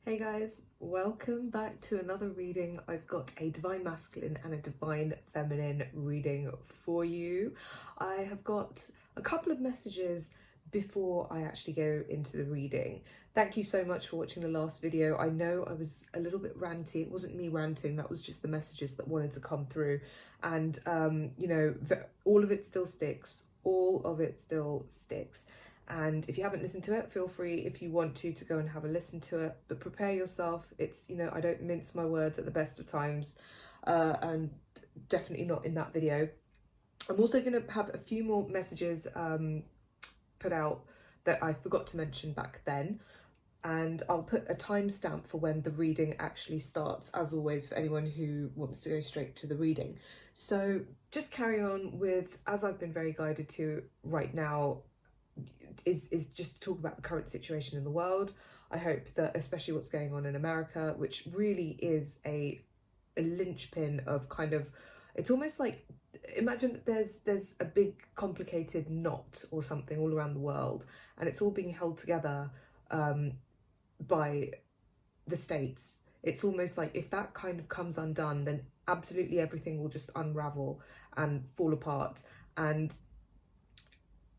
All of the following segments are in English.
Hey guys, welcome back to another reading. I've got a Divine Masculine and a Divine Feminine reading for you. I have got a couple of messages before I actually go into the reading. Thank you so much for watching the last video. I know I was a little bit ranty. It wasn't me ranting, that was just the messages that wanted to come through. And, all of it still sticks. All of it still sticks. And if you haven't listened to it, feel free, if you want to go and have a listen to it, but prepare yourself. It's, I don't mince my words at the best of times, and definitely not in that video. I'm also going to have a few more messages put out that I forgot to mention back then, and I'll put a timestamp for when the reading actually starts, as always, for anyone who wants to go straight to the reading. So just carry on with, as I've been very guided to right now, is just talk about the current situation in the world. I hope that, especially what's going on in America, which really is a linchpin of kind of, it's almost like, imagine that there's a big complicated knot or something all around the world, and it's all being held together by the states. It's almost like if that kind of comes undone, then absolutely everything will just unravel and fall apart. And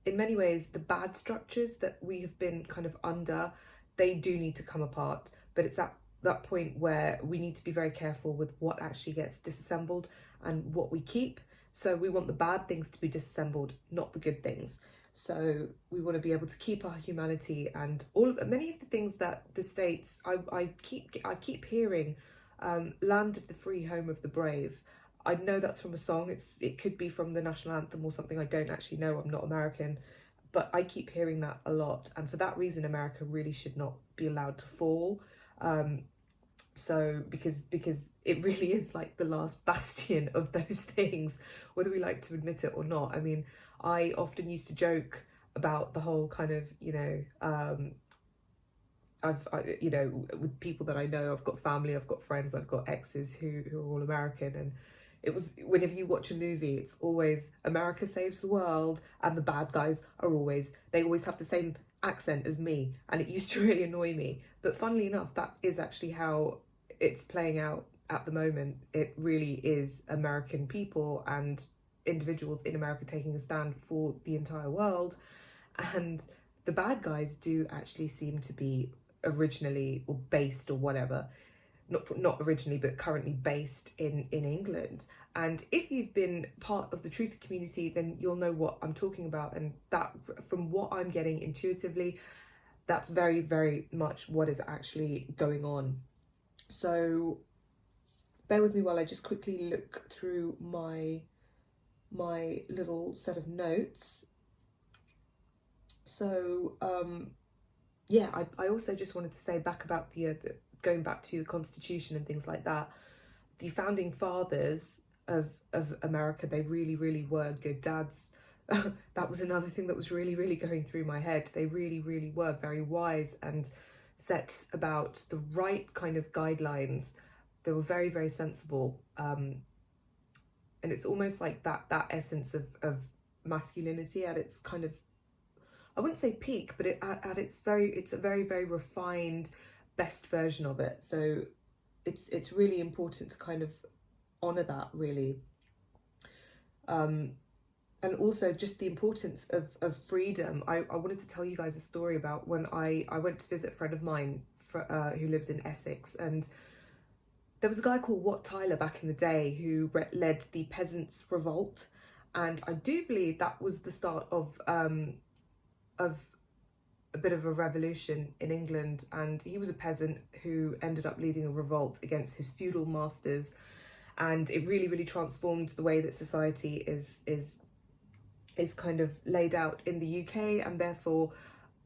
in many ways, the bad structures that we have been kind of under, they do need to come apart. But it's at that point where we need to be very careful with what actually gets disassembled and what we keep. So we want the bad things to be disassembled, not the good things. So we want to be able to keep our humanity and many of the things that the states, I keep hearing, land of the free, home of the brave. I know that's from a song. It could be from the national anthem or something. I don't actually know. I'm not American, but I keep hearing that a lot. And for that reason, America really should not be allowed to fall. So because it really is like the last bastion of those things, whether we like to admit it or not. I mean, I often used to joke about the whole kind of, with people that I know, I've got family, I've got friends, I've got exes who are all American, and it was, whenever you watch a movie, it's always America saves the world, and the bad guys they always have the same accent as me, and it used to really annoy me. But funnily enough, that is actually how it's playing out at the moment. It really is American people and individuals in America taking a stand for the entire world, and the bad guys do actually seem to be originally or based or whatever, not originally but currently based in England. And if you've been part of the truth community, then you'll know what I'm talking about, and that, from what I'm getting intuitively, that's very, very much what is actually going on. So bear with me while I just quickly look through my little set of notes. So yeah, I also just wanted to say back about the going back to the Constitution and things like that. The founding fathers of America, they really, really were good dads. That was another thing that was really, really going through my head. They really, really were very wise and set about the right kind of guidelines. They were very, very sensible. And it's almost like that essence of masculinity at its kind of, I wouldn't say peak, but it's a very, very refined, best version of it. So it's really important to kind of honor that, really. And also just the importance of freedom. I wanted to tell you guys a story about when I went to visit a friend of mine who lives in Essex, and there was a guy called Wat Tyler back in the day who led the Peasants' Revolt, and I do believe that was the start of a bit of a revolution in England. And he was a peasant who ended up leading a revolt against his feudal masters, and it really, really transformed the way that society is kind of laid out in the UK, and therefore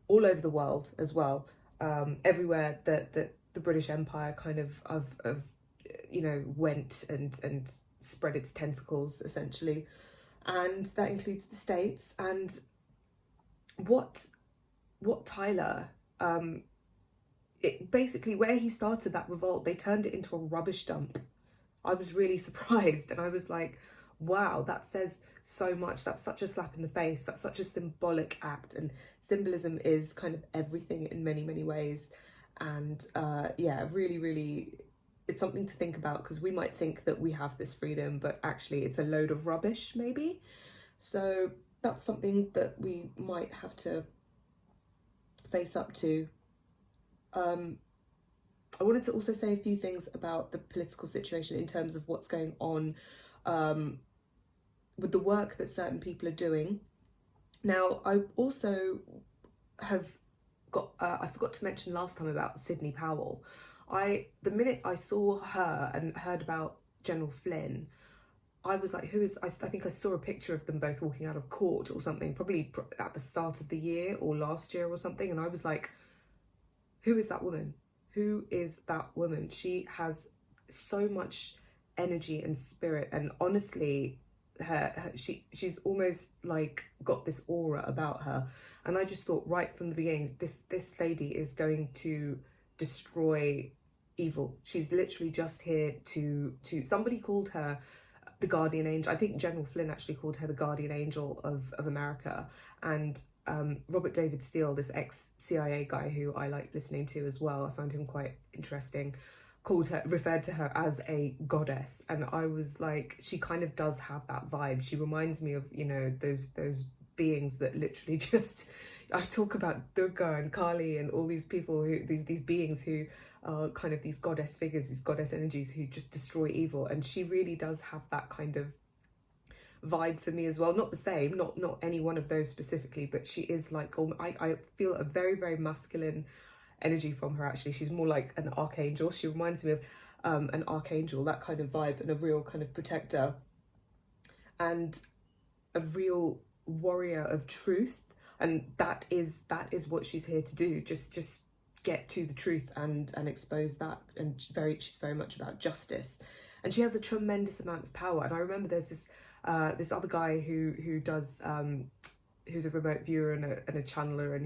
all over the world as well. Everywhere that the British Empire kind of went and spread its tentacles, essentially, and that includes the States. And what Tyler, it basically, where he started that revolt, they turned it into a rubbish dump. I was really surprised, and I was like, wow, that says so much. That's such a slap in the face. That's such a symbolic act, and symbolism is kind of everything in many, many ways. And yeah, really, it's something to think about, because we might think that we have this freedom, but actually it's a load of rubbish maybe. So that's something that we might have to face up to. I wanted to also say a few things about the political situation in terms of what's going on with the work that certain people are doing. Now, I also have got, I forgot to mention last time about Sidney Powell. The minute I saw her and heard about General Flynn, I was like, who is, I think I saw a picture of them both walking out of court or something, probably at the start of the year or last year or something. And I was like, who is that woman? Who is that woman? She has so much energy and spirit, and honestly, she's almost like got this aura about her. And I just thought right from the beginning, this lady is going to destroy evil. She's literally just here to somebody called her the guardian angel. I think General Flynn actually called her the guardian angel of America. And Robert David Steele, this ex-CIA guy who I like listening to as well, I found him quite interesting, referred to her as a goddess. And I was like, she kind of does have that vibe. She reminds me of, you know, those beings that literally just, I talk about Durga and Kali and all these people who, these beings who are kind of these goddess figures, these goddess energies who just destroy evil. And she really does have that kind of vibe for me as well. Not the same, not any one of those specifically, but she is like, I feel a very masculine energy from her. Actually, she's more like an archangel. She reminds me of an archangel, that kind of vibe, and a real kind of protector and a real warrior of truth. And that is what she's here to do, just get to the truth and expose that. And she's very much about justice, and she has a tremendous amount of power. And I remember there's this other guy who does who's a remote viewer and a channeler, and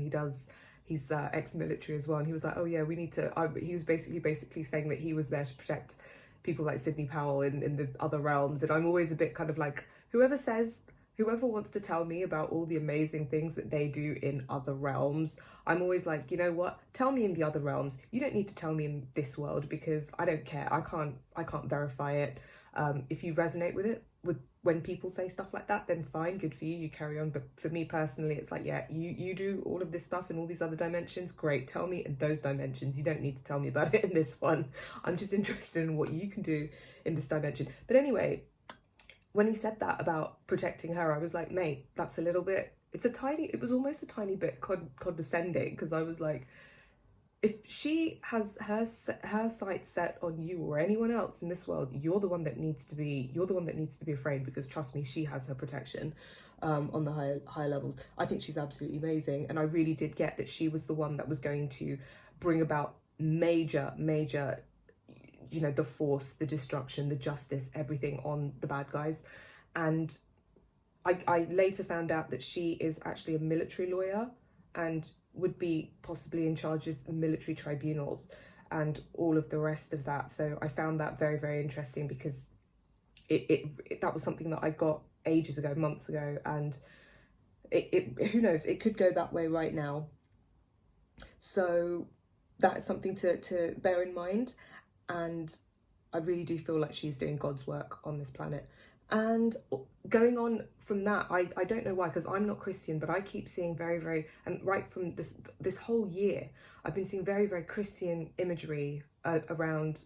he's ex-military as well, and he was like, oh yeah, we need to, he was basically saying that he was there to protect people like Sidney Powell in the other realms. And I'm always a bit kind of like, whoever wants to tell me about all the amazing things that they do in other realms, I'm always like, you know what, tell me in the other realms. You don't need to tell me in this world, because I don't care. I can't verify it. If you resonate with it, when people say stuff like that, then fine, good for you, you carry on. But for me personally, it's like, yeah, you do all of this stuff in all these other dimensions, great, tell me in those dimensions. You don't need to tell me about it in this one. I'm just interested in what you can do in this dimension. But anyway, when he said that about protecting her, I was like, mate, that's a little bit, it was almost a tiny bit condescending, because I was like, if she has her sights set on you or anyone else in this world, you're the one that needs to be afraid, because trust me, she has her protection on the higher levels. I think she's absolutely amazing, and I really did get that she was the one that was going to bring about major, you know, the force, the destruction, the justice, everything on the bad guys. And I later found out that she is actually a military lawyer and would be possibly in charge of military tribunals and all of the rest of that. So I found that very interesting, because that was something that I got ages ago, months ago, and who knows, it could go that way right now. So that's something to bear in mind. And I really do feel like she's doing God's work on this planet. And going on from that, I don't know why, because I'm not Christian, but I keep seeing very, and right from this whole year, I've been seeing very Christian imagery around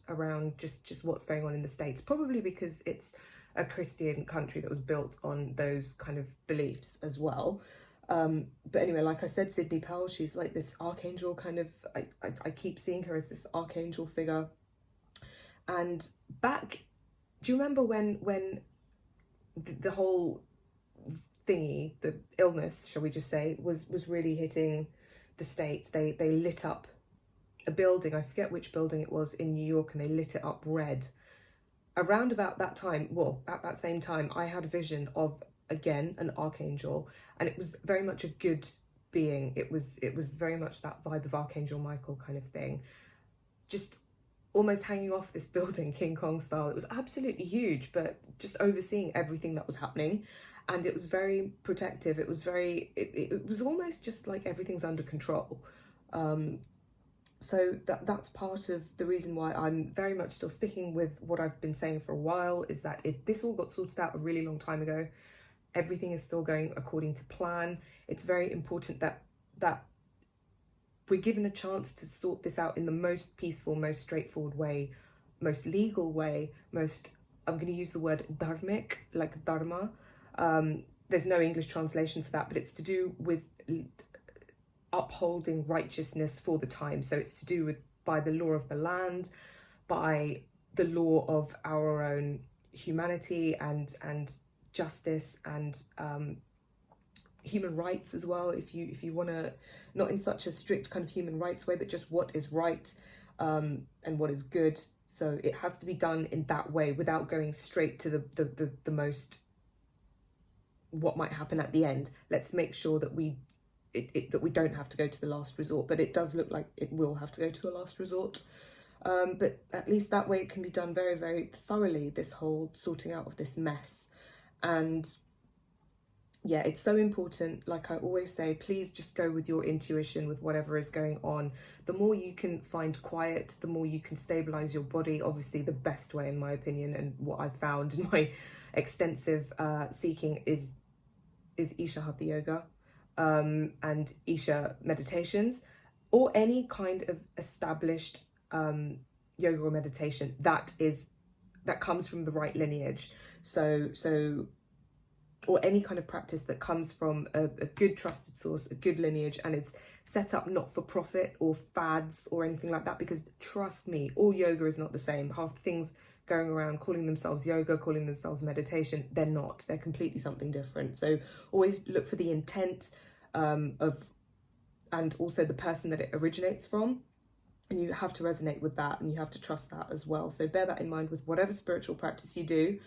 just what's going on in the States, probably because it's a Christian country that was built on those kind of beliefs as well. But anyway, like I said, Sidney Powell, she's like this archangel kind of, I keep seeing her as this archangel figure. And do you remember when the whole thingy, the illness, shall we just say, was really hitting the States? They lit up a building, I forget which building it was in New York, and they lit it up red. Around about that time, well, at that same time, I had a vision of, again, an archangel, and it was very much a good being. It was very much that vibe of Archangel Michael kind of thing, just almost hanging off this building, King Kong style. It was absolutely huge, but just overseeing everything that was happening. And it was very protective. It was it was almost just like everything's under control. So that's part of the reason why I'm very much still sticking with what I've been saying for a while, is that this all got sorted out a really long time ago. Everything is still going according to plan. It's very important that we're given a chance to sort this out in the most peaceful, most straightforward way, most legal way, most, I'm going to use the word dharmic, like dharma. There's no English translation for that, but it's to do with upholding righteousness for the time. So it's to do with by the law of the land, by the law of our own humanity and justice and human rights as well, if you want to, not in such a strict kind of human rights way, but just what is right and what is good. So it has to be done in that way without going straight to the most, what might happen at the end. Let's make sure that that we don't have to go to the last resort, but it does look like it will have to go to a last resort. But at least that way it can be done very, very thoroughly, this whole sorting out of this mess. And yeah, it's so important. Like I always say, please just go with your intuition with whatever is going on. The more you can find quiet, the more you can stabilize your body. Obviously, the best way, in my opinion, and what I've found in my extensive seeking is Isha Hatha Yoga and Isha meditations, or any kind of established yoga or meditation that comes from the right lineage. So or any kind of practice that comes from a good trusted source, a good lineage, and it's set up not for profit or fads or anything like that, because trust me, all yoga is not the same. Half the things going around calling themselves yoga, calling themselves meditation, they're not. They're completely something different. So always look for the intent and also the person that it originates from. And you have to resonate with that, and you have to trust that as well. So bear that in mind with whatever spiritual practice you do.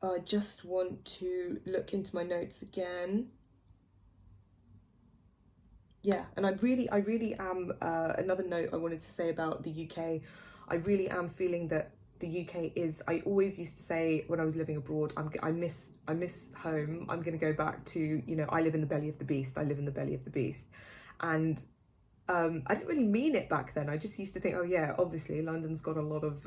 I just want to look into my notes again. Yeah, and I really am, another note I wanted to say about the UK, I really am feeling that the UK is, I always used to say when I was living abroad, I miss home. I'm going to go back to, I live in the belly of the beast. I live in the belly of the beast. And I didn't really mean it back then. I just used to think, oh yeah, obviously London's got a lot of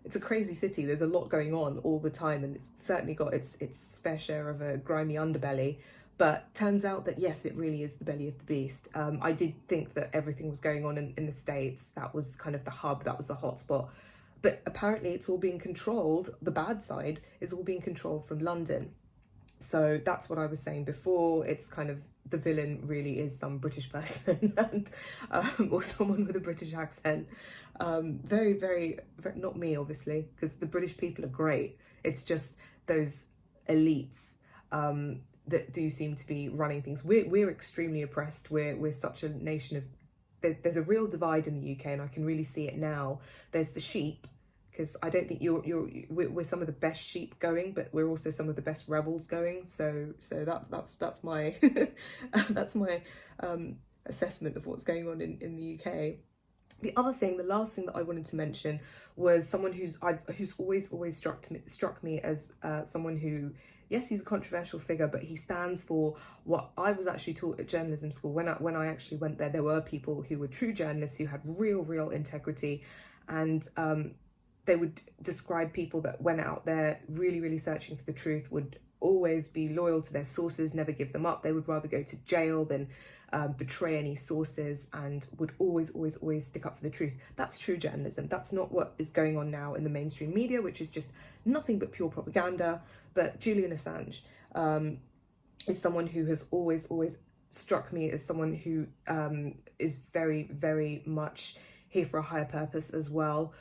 it's a crazy city. There's a lot going on all the time, and it's certainly got its fair share of a grimy underbelly. But turns out that yes, it really is the belly of the beast. I did think that everything was going on in the States. That was kind of the hub, that was the hotspot. But apparently it's all being controlled, the bad side is all being controlled from London. So that's what I was saying before. It's kind of, the villain really is some British person and or someone with a British accent. Very, very, not me, obviously, because the British people are great. It's just those elites that do seem to be running things. We're extremely oppressed. We're such a nation of, there's a real divide in the UK, and I can really see it now. There's the sheep, because I don't think we're some of the best sheep going, but we're also some of the best rebels going. So that's my that's my assessment of what's going on in the UK. The other thing, the last thing that I wanted to mention was someone who's always struck me as someone who, yes, he's a controversial figure, but he stands for what I was actually taught at journalism school. When I actually went there were people who were true journalists who had real integrity, and they would describe people that went out there really searching for the truth, would always be loyal to their sources, never give them up. They would rather go to jail than betray any sources, and would always stick up for the truth. That's true journalism. That's not what is going on now in the mainstream media, which is just nothing but pure propaganda. But Julian Assange is someone who has always struck me as someone who is very much here for a higher purpose as well.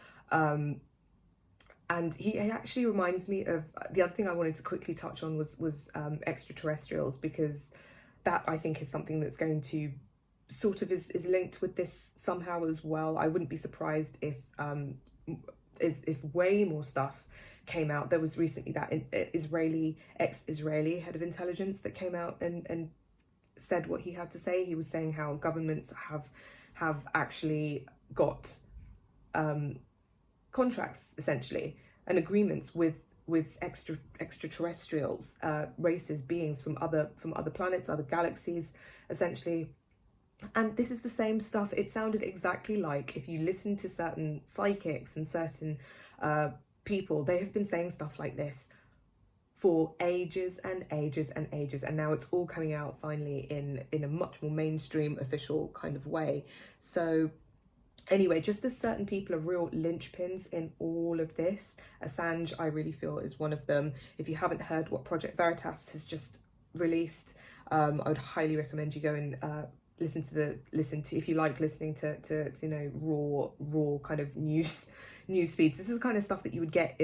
And he actually reminds me of, the other thing I wanted to quickly touch on was extraterrestrials, because that I think is something that's going to sort of is linked with this somehow as well. I wouldn't be surprised if way more stuff came out. There was recently that ex-Israeli head of intelligence that came out and said what he had to say. He was saying how governments have actually got contracts, essentially, and agreements with with extraterrestrials, races, beings from other planets, other galaxies, essentially. And this is the same stuff. It sounded exactly like, if you listen to certain psychics and certain people, they have been saying stuff like this for ages and ages and ages, and now it's all coming out finally in a much more mainstream, official kind of way. So anyway, just as certain people are real linchpins in all of this, Assange, I really feel, is one of them. If you haven't heard what Project Veritas has just released, I would highly recommend you go and listen to if you like listening to you know, raw kind of news feeds. This is the kind of stuff that you would get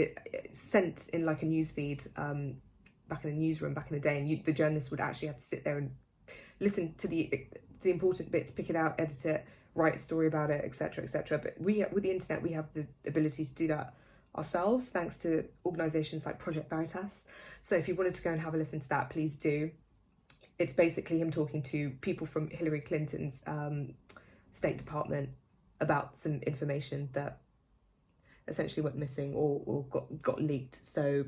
sent in like a news feed back in the newsroom back in the day, and the journalists would actually have to sit there and listen to the important bits, pick it out, edit it, write a story about it, etc., etc. But with the internet, we have the ability to do that ourselves, thanks to organizations like Project Veritas. So if you wanted to go and have a listen to that, please do. It's basically him talking to people from Hillary Clinton's State Department about some information that essentially went missing or got leaked. So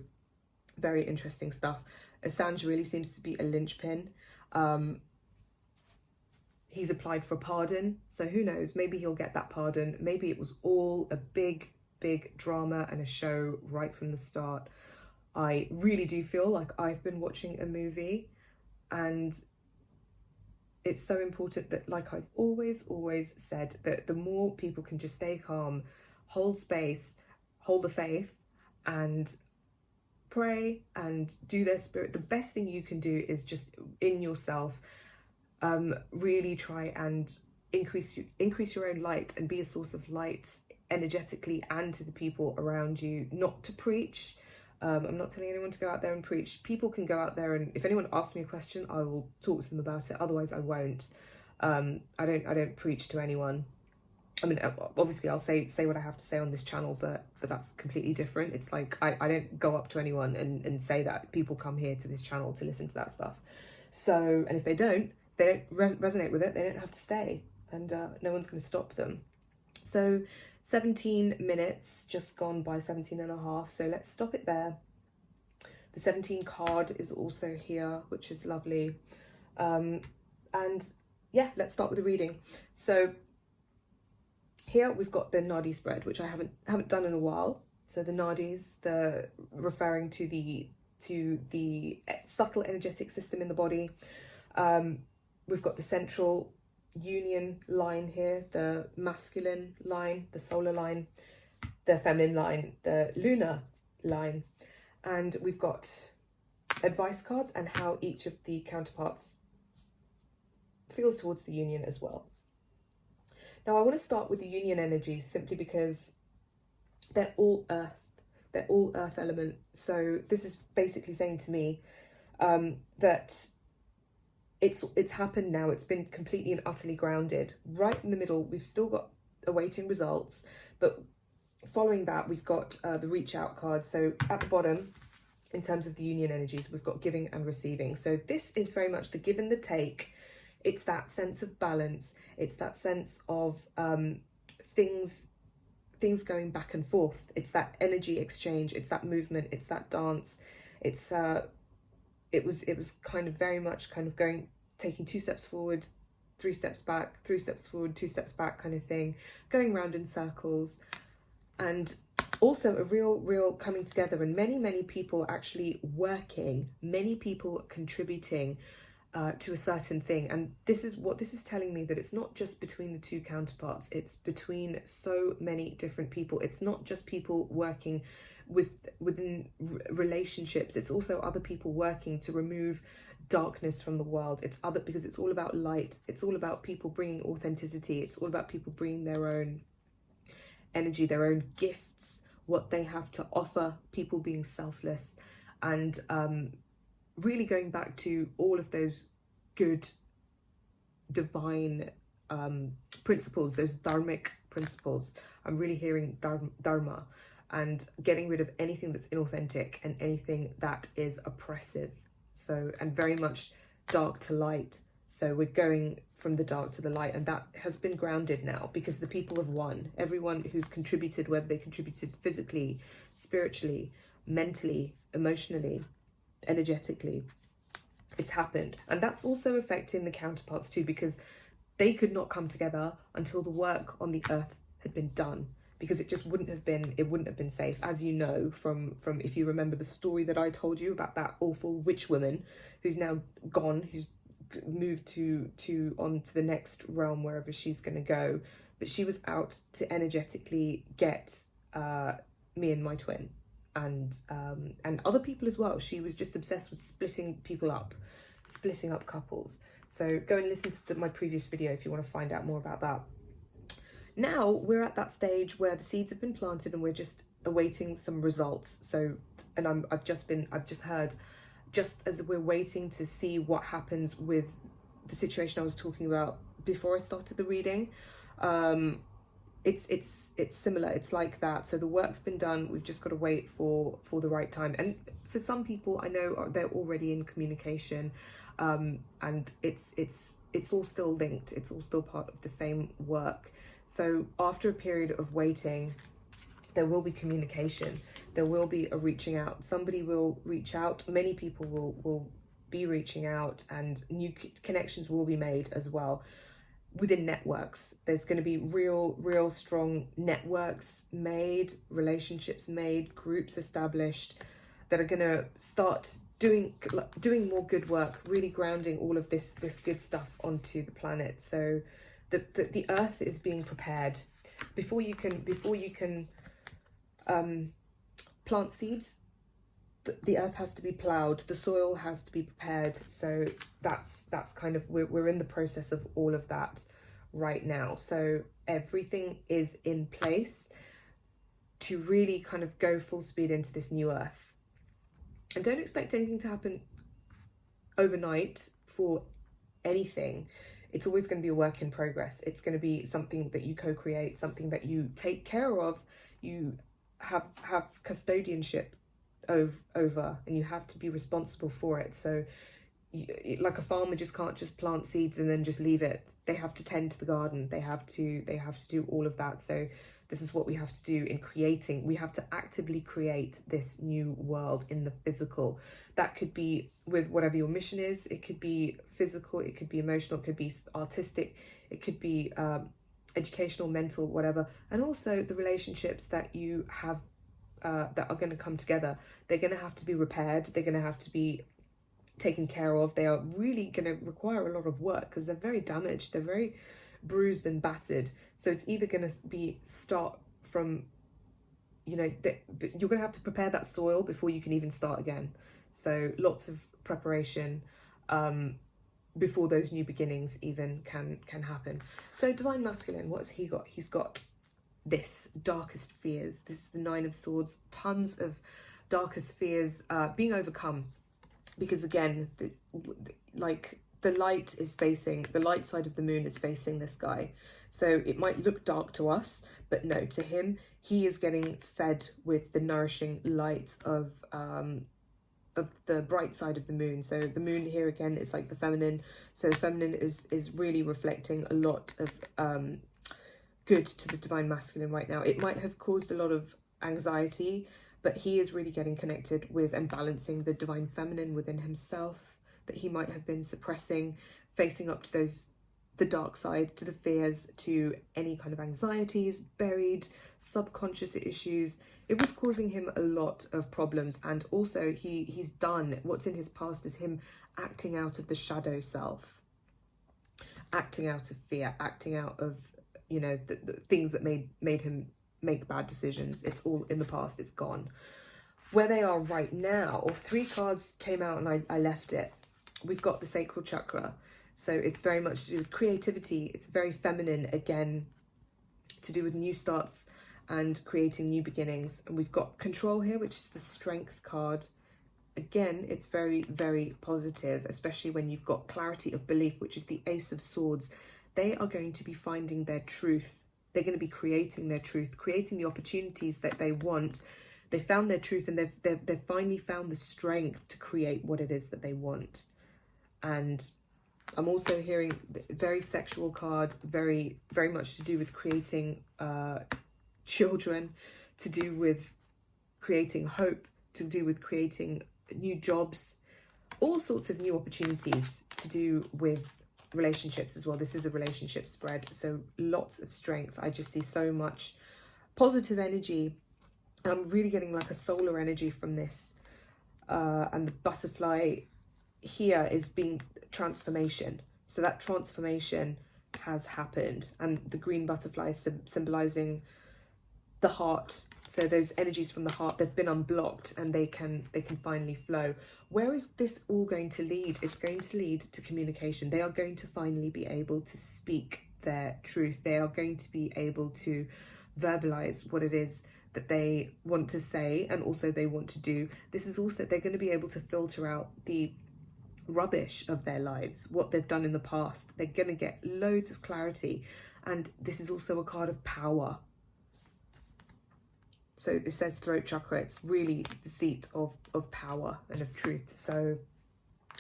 very interesting stuff. Assange really seems to be a linchpin. He's applied for a pardon, so who knows, maybe he'll get that pardon. Maybe it was all a big drama and a show right from the start. I really do feel like I've been watching a movie, and it's so important that, like I've always said, that the more people can just stay calm, hold space, hold the faith, and pray and do their spirit, the best thing you can do is just in yourself really try and increase your own light and be a source of light energetically and to the people around you. Not to preach. I'm not telling anyone to go out there and preach. People can go out there, and if anyone asks me a question, I will talk to them about it. Otherwise, I won't. I don't preach to anyone. I mean, obviously, I'll say what I have to say on this channel, but that's completely different. It's like I don't go up to anyone and say that. People come here to this channel to listen to that stuff. So, and if they don't resonate with it, they don't have to stay, and no one's going to stop them. So 17 minutes just gone by, 17 and a half, so let's stop it there. The 17 card is also here, which is lovely. And yeah, let's start with the reading. So here we've got the nadi spread, which I haven't done in a while. So the nadis, the referring to the subtle energetic system in the body. We've got the central union line here, the masculine line, the solar line, the feminine line, the lunar line, and we've got advice cards and how each of the counterparts feels towards the union as well. Now I want to start with the union energy simply because they're all earth element. So this is basically saying to me that it's happened now. It's been completely and utterly grounded. Right in the middle, we've still got awaiting results, but following that, we've got the reach out card. So at the bottom, in terms of the union energies, we've got giving and receiving. So this is very much the give and the take. It's that sense of balance. It's that sense of things going back and forth. It's that energy exchange. It's that movement. It's that dance. It's it was kind of very much kind of taking 2 steps forward, 3 steps back, 3 steps forward, 2 steps back kind of thing, going round in circles, and also a real coming together, and many people actually working, many people contributing to a certain thing. And this is what this is telling me, that it's not just between the two counterparts, it's between so many different people. It's not just people working within relationships, it's also other people working to remove darkness from the world. It's other, because it's all about light, it's all about people bringing authenticity, it's all about people bringing their own energy, their own gifts, what they have to offer, people being selfless, and really going back to all of those good divine principles, those dharmic principles. I'm really hearing dharma, and getting rid of anything that's inauthentic and anything that is oppressive. So, and very much dark to light. So we're going from the dark to the light, and that has been grounded now because the people have won. Everyone who's contributed, whether they contributed physically, spiritually, mentally, emotionally, energetically. It's happened. And that's also affecting the counterparts too, because they could not come together until the work on the earth had been done, because it just wouldn't have been safe. As you know, from if you remember the story that I told you about that awful witch woman who's now gone, who's moved on to the next realm, wherever she's going to go, but she was out to energetically get me and my twin, and other people as well. She was just obsessed with splitting people up, splitting up couples. So go and listen to my previous video if you want to find out more about that. Now we're at that stage where the seeds have been planted and we're just awaiting some results. So, and I've just heard, just as we're waiting to see what happens with the situation I was talking about before I started the reading, it's similar. It's like that. So the work's been done. We've just got to wait for the right time. And for some people, I know they're already in communication, and it's all still linked. It's all still part of the same work. So after a period of waiting, there will be communication. There will be a reaching out. Somebody will reach out. Many people will be reaching out, and new connections will be made as well within networks. There's going to be real strong networks made, relationships made, groups established that are going to start doing more good work, really grounding all of this good stuff onto the planet. So the earth is being prepared before you can plant seeds. The earth has to be ploughed, the soil has to be prepared. So that's kind of, we're in the process of all of that right now. So everything is in place to really kind of go full speed into this new earth. And don't expect anything to happen overnight for anything. It's always going to be a work in progress. It's going to be something that you co-create, something that you take care of, you have custodianship over, and you have to be responsible for it. So like a farmer just can't just plant seeds and then just leave it. They have to tend to the garden. They have to do all of that. So this is what we have to do in creating. We have to actively create this new world in the physical. That could be with whatever your mission is. It could be physical, it could be emotional, it could be artistic, it could be educational, mental, whatever. And also the relationships that you have that are going to come together. They're going to have to be repaired. They're going to have to be taken care of. They are really going to require a lot of work because they're very damaged. They're very bruised and battered. So it's either going to be start from, you're going to have to prepare that soil before you can even start again. So lots of preparation before those new beginnings even can happen. So Divine Masculine, what has he got? He's got this darkest fears. This is the Nine of Swords. Tons of darkest fears being overcome, because again, like the light side of the moon is facing this guy. So it might look dark to us, but no, to him, he is getting fed with the nourishing light of the bright side of the moon. So the moon here again is like the feminine. So the feminine is really reflecting a lot of good to the Divine Masculine right now. It might have caused a lot of anxiety, but he is really getting connected with and balancing the Divine Feminine within himself that he might have been suppressing, facing up to the dark side, to the fears, to any kind of anxieties, buried subconscious issues. It was causing him a lot of problems. And also he's done, what's in his past is him acting out of the shadow self, acting out of fear, acting out of, the things that made him make bad decisions. It's all in the past, it's gone. Where they are right now, 3 cards came out and I left it. We've got the Sacral Chakra. So it's very much to do with creativity. It's very feminine, again, to do with new starts and creating new beginnings. And we've got Control here, which is the Strength card. Again, it's very, very positive, especially when you've got clarity of belief, which is the Ace of Swords. They are going to be finding their truth. They're going to be creating their truth, creating the opportunities that they want. They found their truth, and they've finally found the strength to create what it is that they want. And I'm also hearing a very sexual card, very, very much to do with creating children, to do with creating hope, to do with creating new jobs, all sorts of new opportunities to do with relationships as well. This is a relationship spread, so lots of strength. I just see so much positive energy. I'm really getting like a solar energy from this, and the butterfly here is being transformation. So that transformation has happened, and the green butterfly symbolizing the heart. So those energies from the heart, they've been unblocked and they can finally flow. Where is this all going to lead? It's going to lead to communication. They are going to finally be able to speak their truth. They are going to be able to verbalize what it is that they want to say and also they want to do. This is also, they're going to be able to filter out the rubbish of their lives, what they've done in the past. They're going to get loads of clarity. And this is also a card of power. So it says throat chakra. It's really the seat of power and of truth. So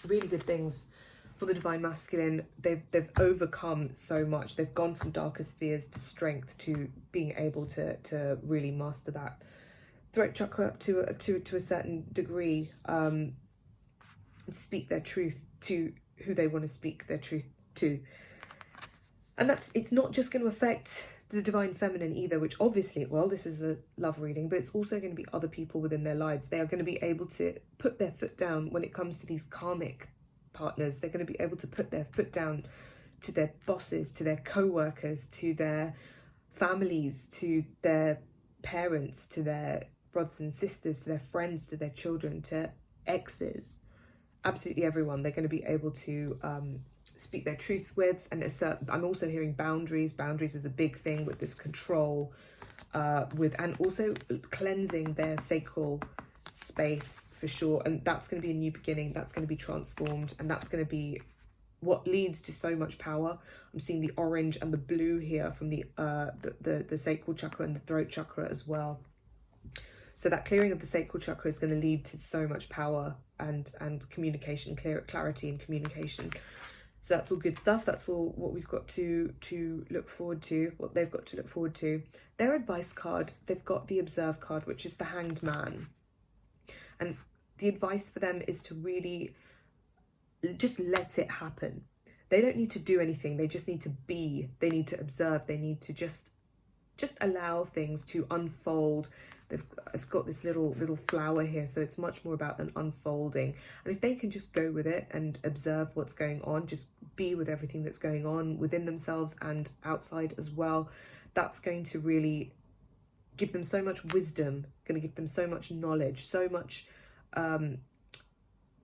really good things for the divine masculine. They've overcome so much. They've gone from darker spheres to strength, to being able to really master that throat chakra up to a certain degree, and speak their truth to who they want to speak their truth to. And it's not just going to affect the divine feminine either, which obviously, well, this is a love reading, but it's also going to be other people within their lives. They are going to be able to put their foot down when it comes to these karmic partners. They're going to be able to put their foot down to their bosses, to their co-workers, to their families, to their parents, to their brothers and sisters, to their friends, to their children, to exes, absolutely everyone. They're going to be able to speak their truth with and assert. I'm also hearing boundaries. Boundaries is a big thing with this control, and also cleansing their sacral space for sure. And that's going to be a new beginning. That's going to be transformed, and that's going to be what leads to so much power. I'm seeing the orange and the blue here from the sacral chakra and the throat chakra as well. So that clearing of the sacral chakra is going to lead to so much power and communication, clarity and communication. So that's all good stuff. That's all what we've got to look forward to, what they've got to look forward to. Their advice card, they've got the Observe card, which is the Hanged Man. And the advice for them is to really just let it happen. They don't need to do anything. They just need to be. They need to observe. They need to just allow things to unfold. I've got this little flower here, so it's much more about an unfolding. And if they can just go with it and observe what's going on, just be with everything that's going on within themselves and outside as well, that's going to really give them so much wisdom, going to give them so much knowledge, so much.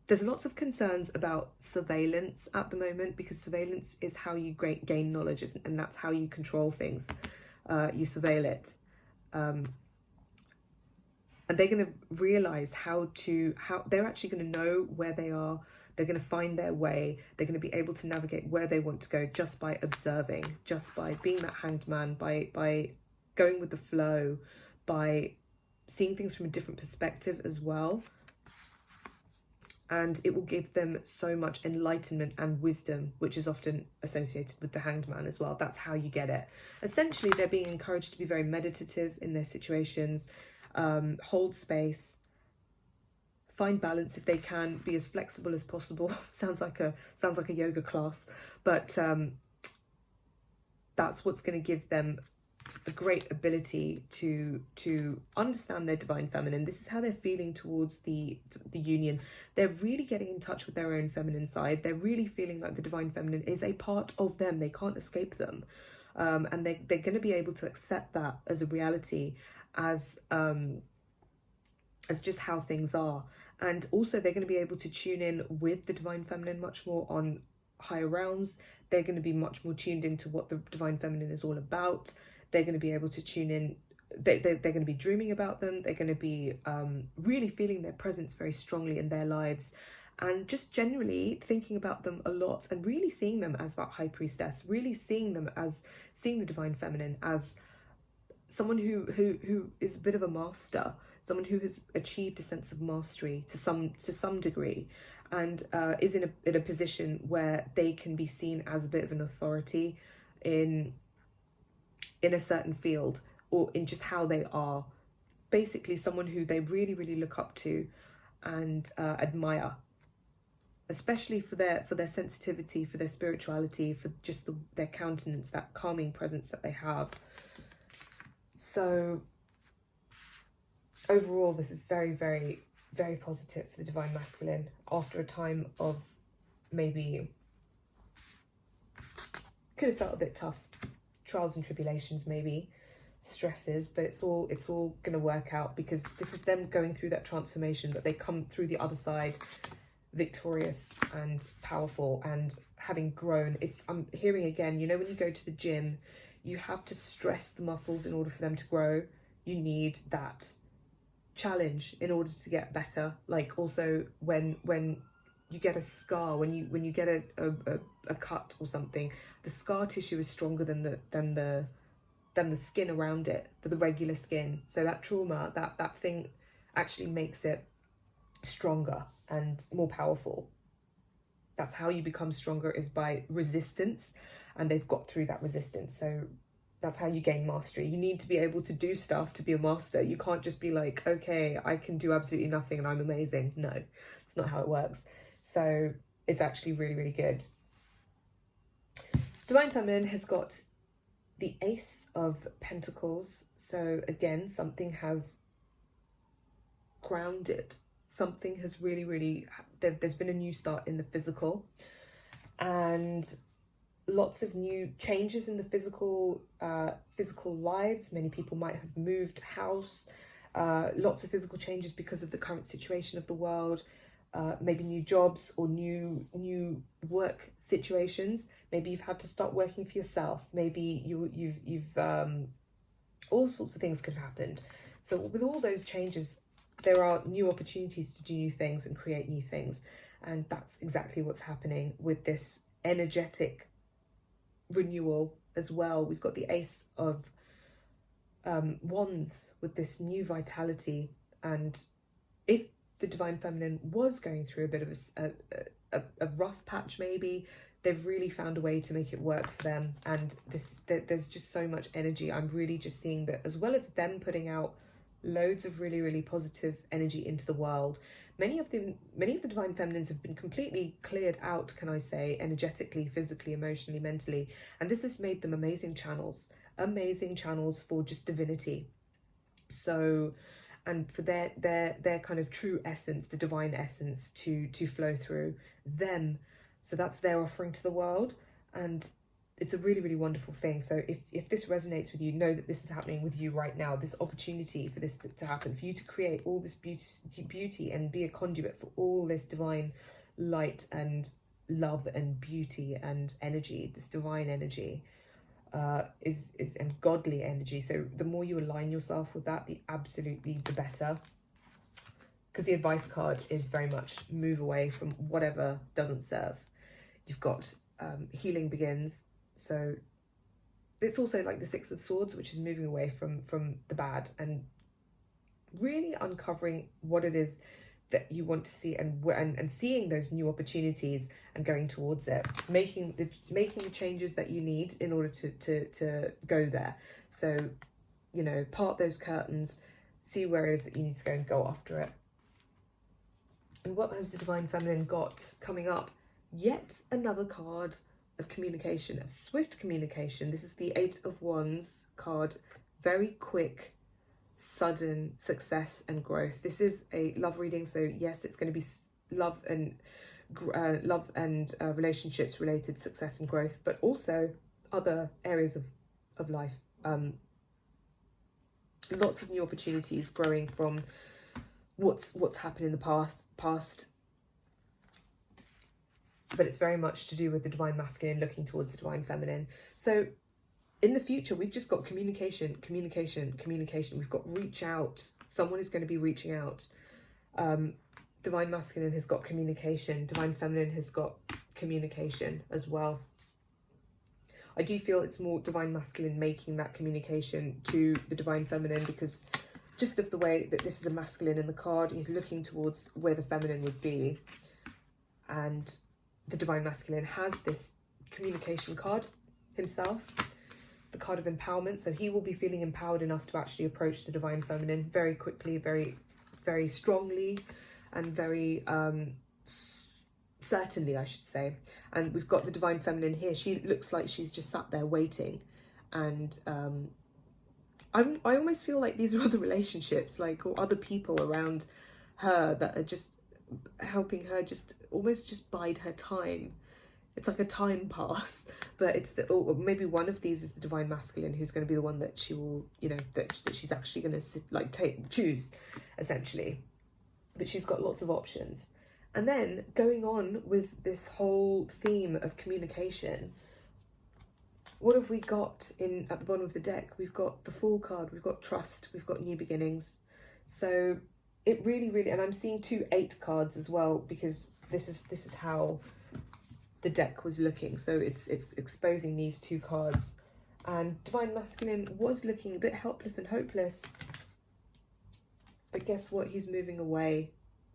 There's lots of concerns about surveillance at the moment, because surveillance is how you gain knowledge, and that's how you control things. You surveil it. And they're going to realize how they're actually going to know where they are. They're going to find their way. They're going to be able to navigate where they want to go just by observing, just by being that hanged man, by going with the flow, by seeing things from a different perspective as well. And it will give them so much enlightenment and wisdom, which is often associated with the Hanged Man as well. That's how you get it. Essentially, they're being encouraged to be very meditative in their situations, hold space, find balance if they can, be as flexible as possible. sounds like a yoga class, but that's what's going to give them a great ability to understand their divine feminine. This is how they're feeling towards the union. They're really getting in touch with their own feminine side. They're really feeling like the divine feminine is a part of them. They can't escape them, and they're going to be able to accept that as a reality, as just how things are. And also they're going to be able to tune in with the divine feminine much more on higher realms. They're going to be much more tuned into what the divine feminine is all about. They're going to be able to tune in. They're going to be dreaming about them. They're going to be really feeling their presence very strongly in their lives, and just generally thinking about them a lot, and really seeing them as that high priestess, really seeing the divine feminine as someone who is a bit of a master, someone who has achieved a sense of mastery to some degree, and is in a position where they can be seen as a bit of an authority in a certain field, or in just how they are, basically someone who they really, really look up to and admire, especially for their sensitivity, for their spirituality, for just their countenance, that calming presence that they have. So overall, this is very, very, very positive for the Divine Masculine after a time of maybe could have felt a bit tough, trials and tribulations, maybe stresses, but it's all going to work out, because this is them going through that transformation, that they come through the other side victorious and powerful and having grown. I'm hearing again, you know, when you go to the gym, you have to stress the muscles in order for them to grow. You need that challenge in order to get better. Like also when you get a scar, when you get a cut or something, the scar tissue is stronger than the skin around it, the regular skin. So that trauma, that thing actually makes it stronger and more powerful. That's how you become stronger, is by resistance, and they've got through that resistance. So that's how you gain mastery. You need to be able to do stuff to be a master. You can't just be like, okay, I can do absolutely nothing and I'm amazing. No, it's not how it works. So it's actually really, really good. Divine Feminine has got the Ace of Pentacles. So again, something has grounded. Something has really, really, there's been a new start in the physical, and lots of new changes in the physical lives. Many people might have moved house, lots of physical changes because of the current situation of the world, maybe new jobs or new work situations. Maybe you've had to start working for yourself. Maybe you've all sorts of things could have happened. So with all those changes, there are new opportunities to do new things and create new things. And that's exactly what's happening with this energetic renewal as well. We've got the Ace of Wands with this new vitality. And if the Divine Feminine was going through a bit of a rough patch, maybe, they've really found a way to make it work for them. And there's just so much energy. I'm really just seeing that, as well as them putting out loads of really, really positive energy into the world. Many of the Divine Feminines have been completely cleared out, can I say, energetically, physically, emotionally, mentally. And this has made them amazing channels for just divinity. So, and for their kind of true essence, the divine essence to flow through them. So that's their offering to the world. And it's a really, really wonderful thing. So if this resonates with you, know that this is happening with you right now. This opportunity for this to happen, for you to create all this beauty and be a conduit for all this divine light and love and beauty and energy, this divine energy, is and godly energy. So the more you align yourself with that, the better. Because the advice card is very much move away from whatever doesn't serve. You've got healing begins. So it's also like the Six of Swords, which is moving away from the bad and really uncovering what it is that you want to see, and seeing those new opportunities and going towards it, making the changes that you need in order to go there. So, you know, part those curtains, see where it is that you need to go and go after it. And what has the Divine Feminine got coming up? Yet another card of communication, of swift communication. This is the Eight of Wands card. Very quick, sudden success and growth. This is a love reading, so yes, it's going to be love and relationships related success and growth, but also other areas of life. Lots of new opportunities growing from what's happened in the past. But it's very much to do with the Divine Masculine looking towards the Divine Feminine. So in the future, we've just got communication. We've got reach out. Someone is going to be reaching out. Divine Masculine has got communication. Divine Feminine has got communication as well. I do feel it's more Divine Masculine making that communication to the Divine Feminine, because just of the way that this is a masculine in the card, he's looking towards where the feminine would be. And the Divine Masculine has this communication card himself. the card of empowerment. So he will be feeling empowered enough to actually approach the divine feminine very quickly, very, very strongly, and very certainly, I should say. And we've got the divine feminine here. She looks like she's just sat there waiting. And I almost feel like these are other relationships, like, or other people around her that are just helping her almost just bide her time. It's like a time pass, but it's or maybe one of these is the divine masculine, who's going to be the one that she will, you know, that she's actually going to choose, essentially. But she's got lots of options. And then going on with this whole theme of communication, what have we got at the bottom of the deck? We've got the Fool card, we've got trust, we've got new beginnings. So it really, really, and I'm seeing 2 8 cards as well, because this is how the deck was looking. So it's exposing these 2 cards. And divine masculine was looking a bit helpless and hopeless. But guess what? He's moving away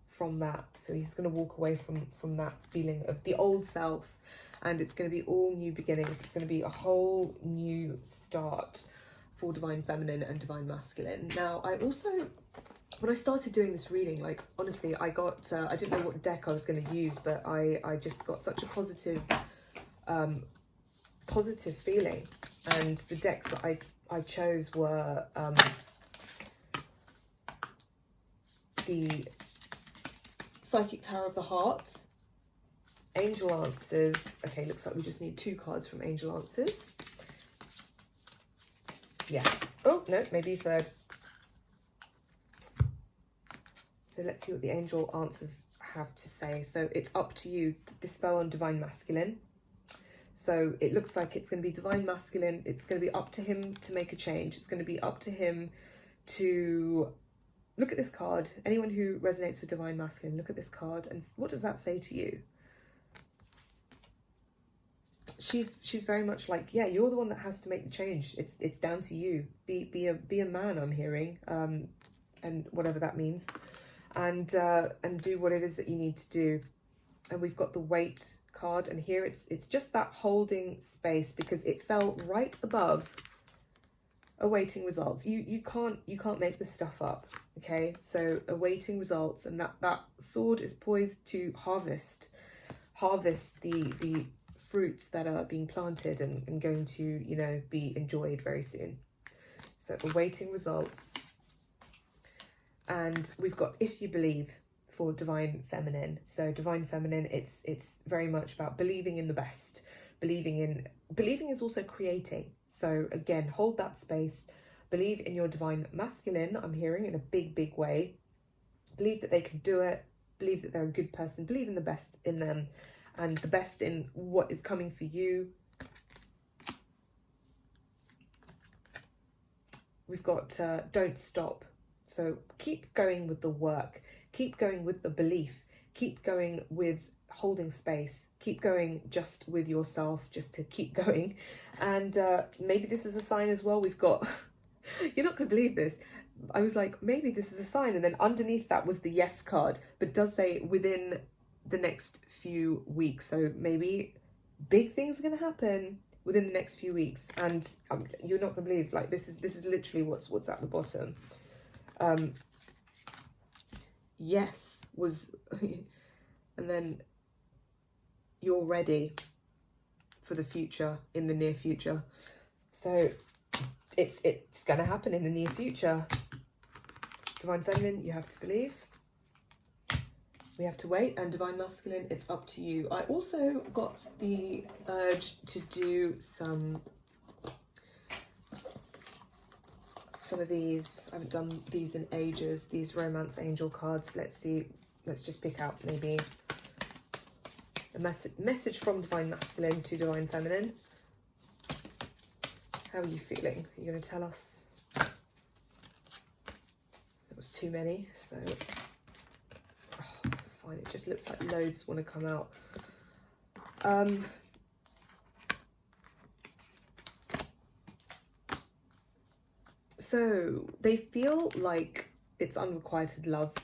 from that. So he's going to walk away from that feeling of the old self, and it's going to be all new beginnings. It's going to be a whole new start for divine feminine and divine masculine. Now, I also, when I started doing this reading, like, honestly, I got I didn't know what deck I was going to use, but I just got such a positive feeling. And the decks that I chose were the Psychic Tower of the Heart, Angel Answers. Okay, looks like we just need 2 cards from Angel Answers. Yeah. Oh, no, maybe 3rd. So let's see what the Angel Answers have to say. So it's up to you. This fell on divine masculine. So it looks like it's going to be divine masculine. It's going to be up to him to make a change. It's going to be up to him to look at this card. Anyone who resonates with divine masculine, look at this card, and what does that say to you? She's very much like, yeah, you're the one that has to make the change. It's down to you. Be a man, I'm hearing, and whatever that means, and do what it is that you need to do. And we've got the Weight card, and here it's just that holding space, because it fell right above awaiting results. You can't make this stuff up. Okay, so awaiting results, and that sword is poised to harvest the fruits that are being planted and going to, you know, be enjoyed very soon. So awaiting results. And we've got if you believe for divine feminine. So divine feminine, it's very much about believing in the best. Believing is also creating. So again, hold that space. Believe in your divine masculine, I'm hearing, in a big, big way. Believe that they can do it. Believe that they're a good person. Believe in the best in them, and the best in what is coming for you. We've got don't stop. So keep going with the work. Keep going with the belief. Keep going with holding space. Keep going just with yourself, just to keep going. And maybe this is a sign as well. We've got... You're not going to believe this. I was like, maybe this is a sign. And then underneath that was the yes card. But it does say within the next few weeks. So maybe big things are going to happen within the next few weeks. And you're not going to believe, like, this is literally what's at the bottom. Yes was... and then you're ready for the future, in the near future. So... It's going to happen in the near future. Divine feminine, you have to believe. We have to wait. And divine masculine, it's up to you. I also got the urge to do some of these. I haven't done these in ages. These romance angel cards. Let's see. Let's just pick out maybe a message from divine masculine to divine feminine. How are you feeling? Are you going to tell us? It was too many, so... Oh, fine, it just looks like loads want to come out. So, they feel like it's unrequited love.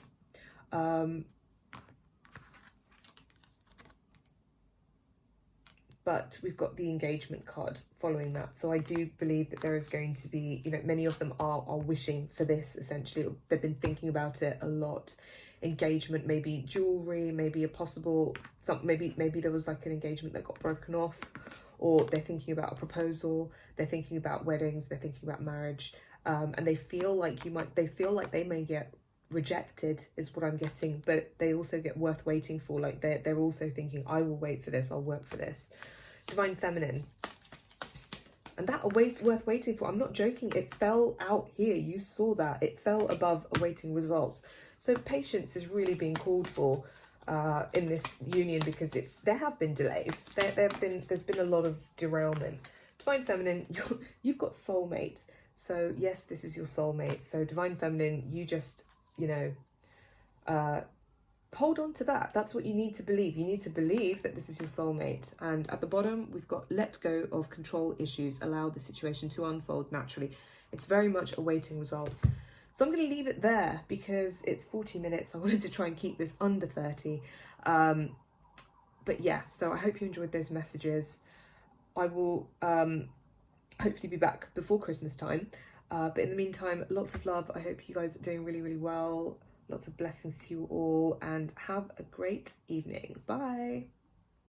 but we've got the engagement card following that. So I do believe that there is going to be, you know, many of them are wishing for this, essentially. They've been thinking about it a lot. Engagement, maybe jewelry, maybe a possible, maybe there was like an engagement that got broken off, or they're thinking about a proposal, they're thinking about weddings, they're thinking about marriage, and they feel like they may get rejected, is what I'm getting, but they also get worth waiting for. Like they're also thinking, I will wait for this, I'll work for this. Divine Feminine, and that worth waiting for, I'm not joking, it fell out here. You saw that it fell above awaiting results. So patience is really being called for in this union, because there have been delays, there's been a lot of derailment. Divine Feminine, you've got soulmate. So yes, this is your soulmate. So Divine Feminine, you just, you know, hold on to that. That's what you need to believe. You need to believe that this is your soulmate. And at the bottom, we've got let go of control issues, allow the situation to unfold naturally. It's very much awaiting results. So I'm going to leave it there because it's 40 minutes. I wanted to try and keep this under 30. But yeah, so I hope you enjoyed those messages. I will hopefully be back before Christmas time. But in the meantime, lots of love. I hope you guys are doing really, really well. Lots of blessings to you all, and have a great evening. Bye.